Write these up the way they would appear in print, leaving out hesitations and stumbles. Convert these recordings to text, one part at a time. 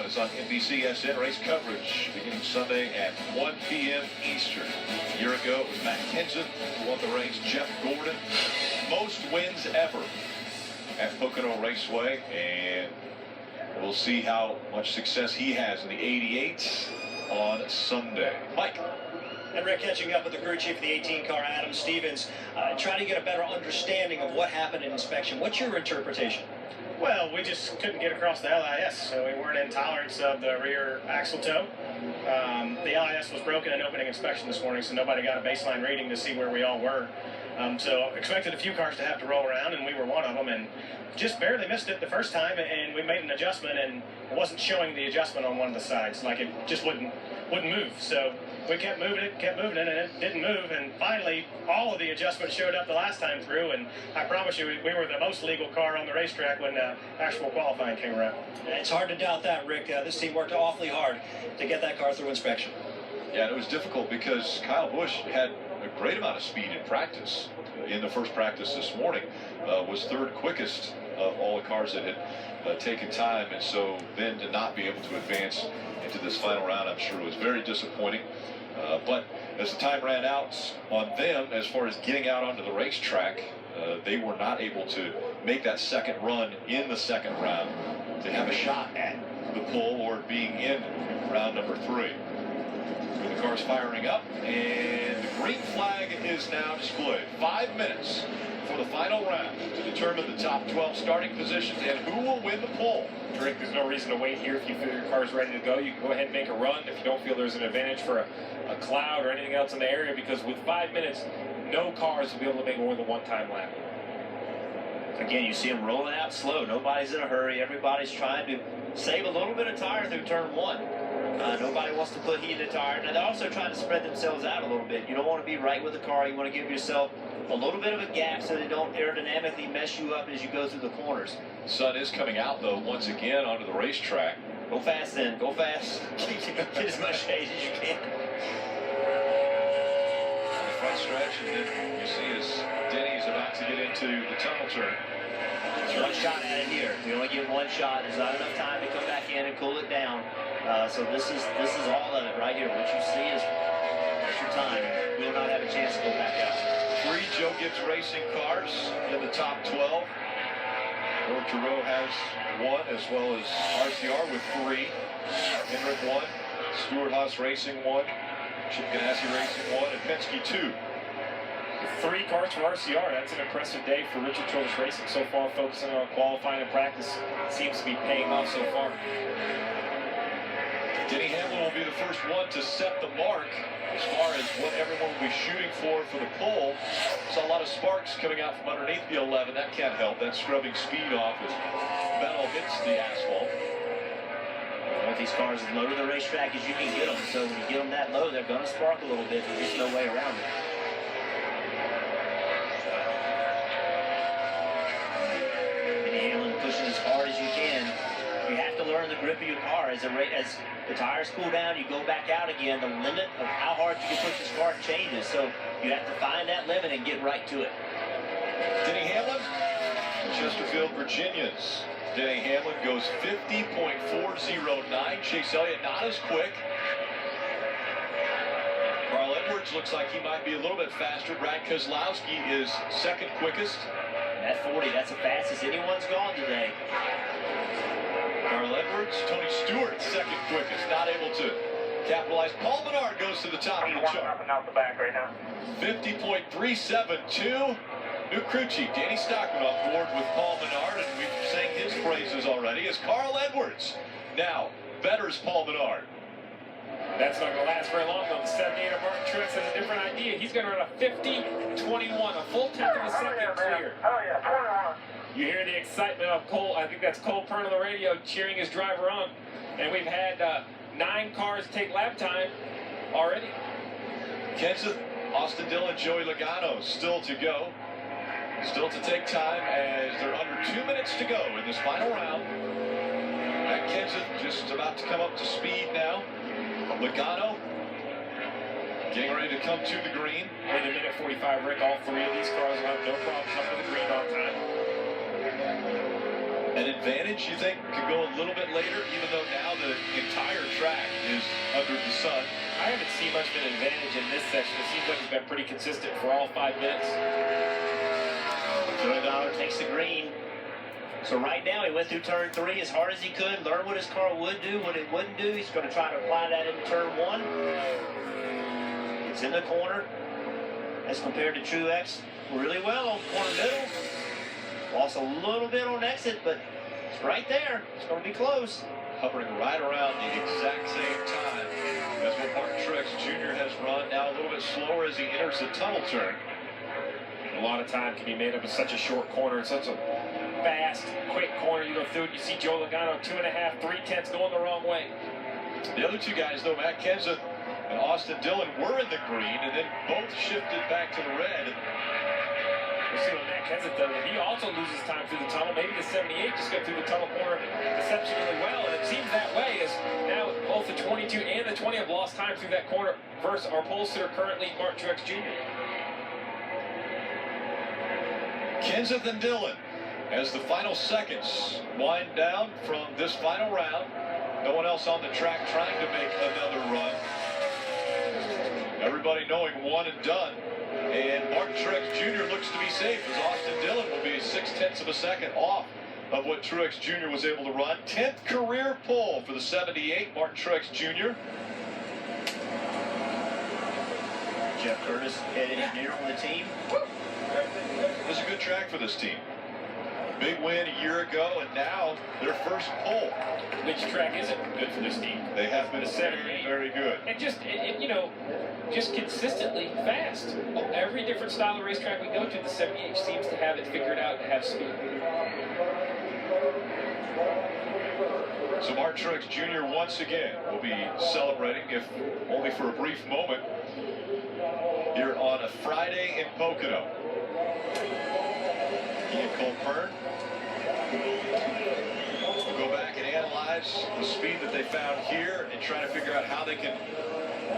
is on NBCSN. Race coverage beginning Sunday at 1 p.m. Eastern. A year ago, it was Matt Kenseth who won the race. Jeff Gordon, most wins ever at Pocono Raceway, and we'll see how much success he has in the 88 on Sunday. Mike. And Rick, catching up with the crew chief of the 18-car, Adam Stevens, trying to get a better understanding of what happened in inspection. What's your interpretation? Well, we just couldn't get across the LIS, so we weren't in tolerance of the rear axle toe. The LIS was broken in opening inspection this morning, so nobody got a baseline reading to see where we all were. So expected a few cars to have to roll around, and we were one of them, and just barely missed it the first time, and we made an adjustment, and it wasn't showing the adjustment on one of the sides. Like, it just wouldn't move. So we kept moving it, and it didn't move, and finally all of the adjustments showed up the last time through, and I promise you we were the most legal car on the racetrack when actual qualifying came around. It's hard to doubt that, Rick. This team worked awfully hard to get that car through inspection. Yeah, and it was difficult because Kyle Busch had a great amount of speed in practice. In the first practice this morning, was third quickest of all the cars that had taken time, and so then to not be able to advance into this final round, I'm sure was very disappointing. But as the time ran out on them, as far as getting out onto the racetrack, they were not able to make that second run in the second round to have a shot at the pole or being in round number 3. With the cars firing up, and the green flag is now displayed. 5 minutes for the final round to determine the top 12 starting positions and who will win the pole. Rick, there's no reason to wait here. If you feel your car's ready to go, you can go ahead and make a run. If you don't feel there's an advantage for a cloud or anything else in the area, because with 5 minutes, no cars will be able to make more than one time lap. Again, you see them rolling out slow. Nobody's in a hurry. Everybody's trying to save a little bit of tire through turn 1. Nobody wants to put heat in the tire. And they're also trying to spread themselves out a little bit. You don't want to be right with the car. You want to give yourself a little bit of a gap so they don't aerodynamically mess you up as you go through the corners. The sun is coming out, though, once again onto the racetrack. Go fast then. Go fast. Get as much shade as you can. On the front stretch, and then you see as Denny's about to get into the tunnel turn. One shot at it here. We only get one shot. There's not enough time to come back in and cool it down. So this is all of it right here. What you see is your time. We will not have a chance to go back out. 3 Joe Gibbs Racing cars in the top 12. Truex has 1, as well as RCR with 3. Hendrick 1, Stewart Haas Racing 1, Chip Ganassi Racing 1, and Penske 2. 3 cars for RCR. That's an impressive day for Richard Childress Racing so far, focusing on qualifying and practice. Seems to be paying off so far. Denny Hamlin will be the first one to set the mark as far as what everyone will be shooting for the pole. Saw a lot of sparks coming out from underneath the 11. That can't help. That's scrubbing speed off as metal hits the asphalt. I want these cars as low to the racetrack as you can get them. So when you get them that low, they're going to spark a little bit. There's just no way around it. Denny Hamlin pushing as hard as you can. You have to learn the grip of your car. As the tires cool down, you go back out again. The limit of how hard you can push this car changes. So you have to find that limit and get right to it. Denny Hamlin, Chesterfield, Virginians. Denny Hamlin goes 50.409. Chase Elliott not as quick. Carl Edwards looks like he might be a little bit faster. Brad Keselowski is second quickest. And that 40, that's the fastest anyone's gone today. Carl Edwards, Tony Stewart, second quickest, not able to capitalize. Paul Menard goes to the top of the chart. Out the back right now. 50.372. New crew chief Danny Stockman on board with Paul Menard, and we've sang his praises already as Carl Edwards now betters Paul Menard. That's not going to last very long, though. The 78 of Martin Truex has a different idea. He's going to run a 50.21, a full tenth of a second clear. Oh, yeah, 21. You hear the excitement of Cole. I think that's Cole Pern on the radio cheering his driver on. And we've had 9 cars take lap time already. Kenseth, Austin Dillon, Joey Logano still to go. Still to take time as they're under 2 minutes to go in this final round. Matt Kenseth just about to come up to speed now. Logano getting ready to come to the green. In a minute 45, Rick, all 3 of these cars will have no problems up to the green on time. An advantage, you think, could go a little bit later, even though now the track is under the sun. I haven't seen much of an advantage in this section. It seems like it's been pretty consistent for all 5 minutes. Joey Dollar takes the green. So right now he went through turn 3 as hard as he could, learn what his car would do, what it wouldn't do. He's going to try to apply that in turn 1. It's in the corner as compared to Truex. Really well on corner middle. Lost a little bit on exit, but it's right there. It's going to be close. Hovering right around the exact same time as what Martin Truex Jr. has run. Now a little bit slower as he enters the tunnel turn. A lot of time can be made up in such a short corner, such a fast, quick corner. You go through it, you see Joe Logano 2.5, 3/10 going the wrong way. The other two guys, though, Matt Kenseth and Austin Dillon, were in the green and then both shifted back to the red. We'll see what Matt Kenseth does. If he also loses time through the tunnel, maybe the 78 just got through the tunnel corner exceptionally well, and it seems that way as now both the 22 and the 20 have lost time through that corner versus our pole sitter currently, Martin Truex Jr. Kenseth and Dillon as the final seconds wind down from this final round. No one else on the track trying to make another run. Everybody knowing one and done. And Martin Truex Jr. looks to be safe as Austin Dillon will be 0.6 of a second off of what Truex Jr. was able to run. 10th career pole for the 78, Martin Truex Jr. Jeff Curtis, head engineer on the team. It was a good track for this team. Big win a year ago, and now their first pole. Which track isn't good for this team? They have been The very, 78. very good. And just, just consistently fast. Every different style of racetrack we go to, the 78 seems to have it figured out and have speed. So Martin Truex Jr. once again will be celebrating, if only for a brief moment, here on a Friday in Pocono. He and Cole Pern will go back and analyze the speed that they found here and try to figure out how they can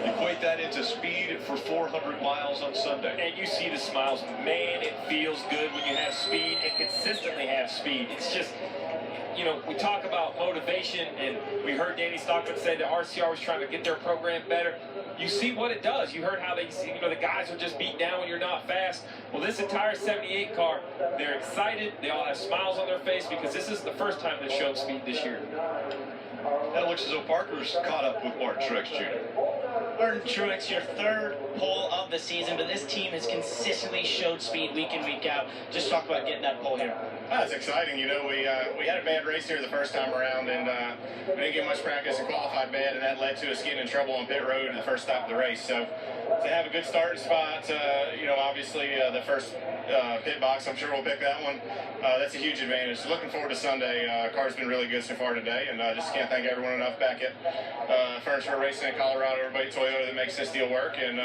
equate that into speed for 400 miles on Sunday. And you see the smiles. Man, it feels good when you have speed and consistently have speed. It's just, we talk about motivation, and we heard Danny Stockman say that RCR was trying to get their program better. You see what it does. You heard how they, the guys are just beat down when you're not fast. Well, this entire 78 car, they're excited. They all have smiles on their face because this is the first time they've shown speed this year. And it looks as though Parker's caught up with Martin Truex Jr. Martin Truex, your third pole of the season, but this team has consistently showed speed week in, week out. Just talk about getting that pole here. That's exciting. We had a bad race here the first time around, and we didn't get much practice and qualified bad, and that led to us getting in trouble on pit road the first stop of the race. So to have a good starting spot, obviously the first pit box, I'm sure we'll pick that one. That's a huge advantage. So looking forward to Sunday. Car's been really good so far today, and just can't thank everyone enough back at Furniture Racing in Colorado, everybody Toyota that makes this deal work, and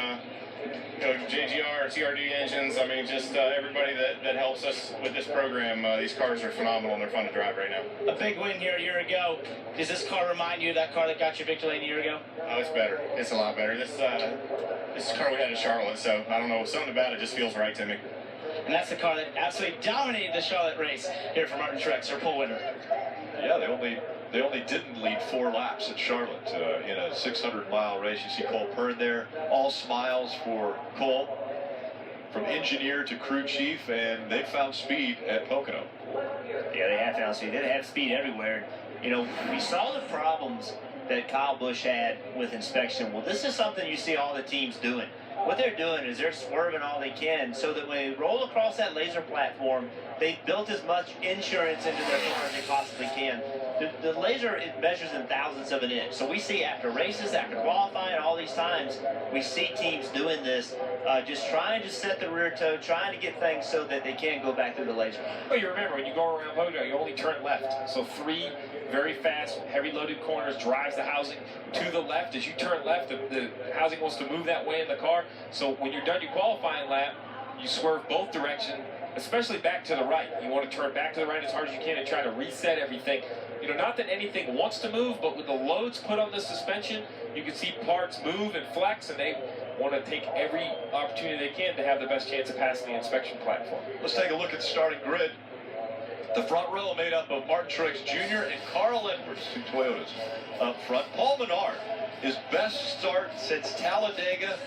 JGR, TRD engines, just everybody that helps us with this program. These cars are phenomenal and they're fun to drive right now. A big win here a year ago. Does this car remind you of that car that got your victory lane a year ago? Oh, it's better. It's a lot better. This car we had in Charlotte, so I don't know, something about it just feels right to me. And that's the car that absolutely dominated the Charlotte race here for Martin Truex, our pole winner. Yeah, they only didn't lead 4 laps at Charlotte in a 600-mile race. You see Cole Pern there, all smiles for Cole, from engineer to crew chief, and they found speed at Pocono. Yeah, they have found speed. They have speed everywhere. We saw the problems that Kyle Busch had with inspection. Well, this is something you see all the teams doing. What they're doing is they're swerving all they can so that when they roll across that laser platform, they've built as much insurance into their car as they possibly can. The laser, it measures in thousandths of an inch. So we see after races, after qualifying, all these times, we see teams doing this, just trying to set the rear toe, trying to get things so that they can go back through the laser. Well, you remember, when you go around Pocono, you only turn left. So 3 very fast, heavy-loaded corners drives the housing to the left. As you turn left, the housing wants to move that way in the car. So when you're done your qualifying lap, you swerve both directions, especially back to the right. You want to turn back to the right as hard as you can and try to reset everything. Not that anything wants to move, but with the loads put on the suspension, you can see parts move and flex, and they want to take every opportunity they can to have the best chance of passing the inspection platform. Let's take a look at the starting grid. The front row made up of Martin Truex Jr. and Carl Edwards, 2 Toyotas up front. Paul Menard, his best start since Talladega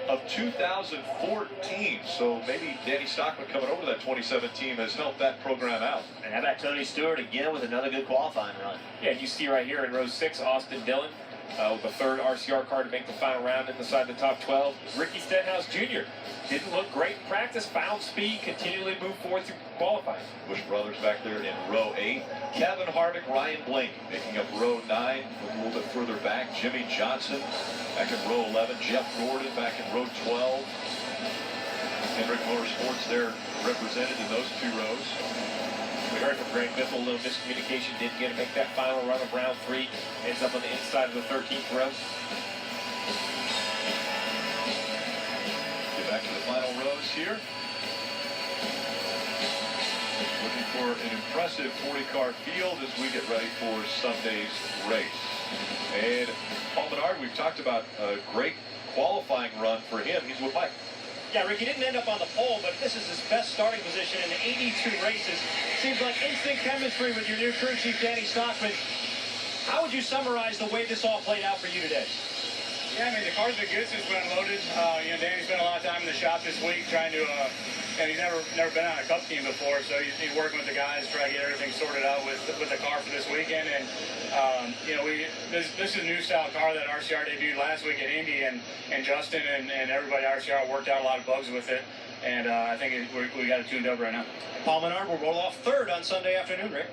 of 2014. So maybe Danny Stockman coming over that 2017 has helped that program out. And how about Tony Stewart again with another good qualifying run? Yeah, you see right here in row 6, Austin Dillon with the 3rd RCR car to make the final round inside the top 12. Ricky Stenhouse Jr. didn't look great in practice, found speed, continually moved forward through qualifying. Busch brothers back there in row 8. Kevin Harvick, Ryan Blaney making up row 9. A little bit further back, Jimmy Johnson back in row 11. Jeff Gordon back in row 12. Hendrick Motorsports there represented in those 2 rows. We heard from Greg Biffle, a little miscommunication, didn't get to make that final run of round 3. Ends up on the inside of the 13th row. Get back to the final rows here. Looking for an impressive 40-car field as we get ready for Sunday's race. And Paul Menard, we've talked about a great qualifying run for him. He's with Mike. Yeah, Rick, he didn't end up on the pole, but this is his best starting position in 82 races. Seems like instant chemistry with your new crew chief, Danny Stockman. How would you summarize the way this all played out for you today? Yeah, I mean, the car's been good since we unloaded. Danny spent a lot of time in the shop this week trying to, and he's never been on a Cup team before, so he's working with the guys to try to get everything sorted out with the car for this weekend. And, this is a new style car that RCR debuted last week at Indy, and Justin and everybody at RCR worked out a lot of bugs with it. And I think we got it tuned up right now. Paul Menard will roll off 3rd on Sunday afternoon, Rick.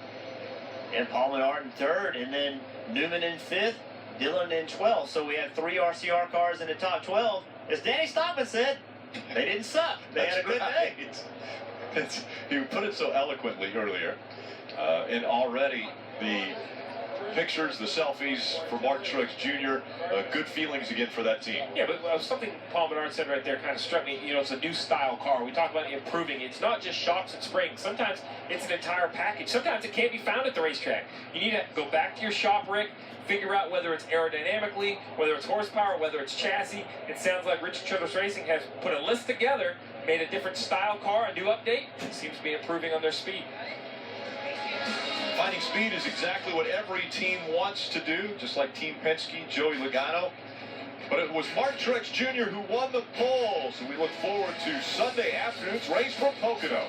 And Paul Menard in 3rd, and then Newman in 5th, Dillon in 12th. So we have 3 RCR cars in the top 12. As Danny Stockman said, they didn't suck. They had a good day. You put it so eloquently earlier. And already the pictures, the selfies for Martin Truex Jr., good feelings again for that team. Yeah, but something Paul Menard said right there kind of struck me. It's a new style car. We talk about improving. It's not just shocks and springs. Sometimes it's an entire package. Sometimes it can't be found at the racetrack. You need to go back to your shop, Rick, figure out whether it's aerodynamically, whether it's horsepower, whether it's chassis. It sounds like Richard Childress Racing has put a list together, made a different style car, a new update. It seems to be improving on their speed. Finding speed is exactly what every team wants to do, just like Team Penske, Joey Logano. But it was Martin Truex Jr. who won the pole, so we look forward to Sunday afternoon's race from Pocono.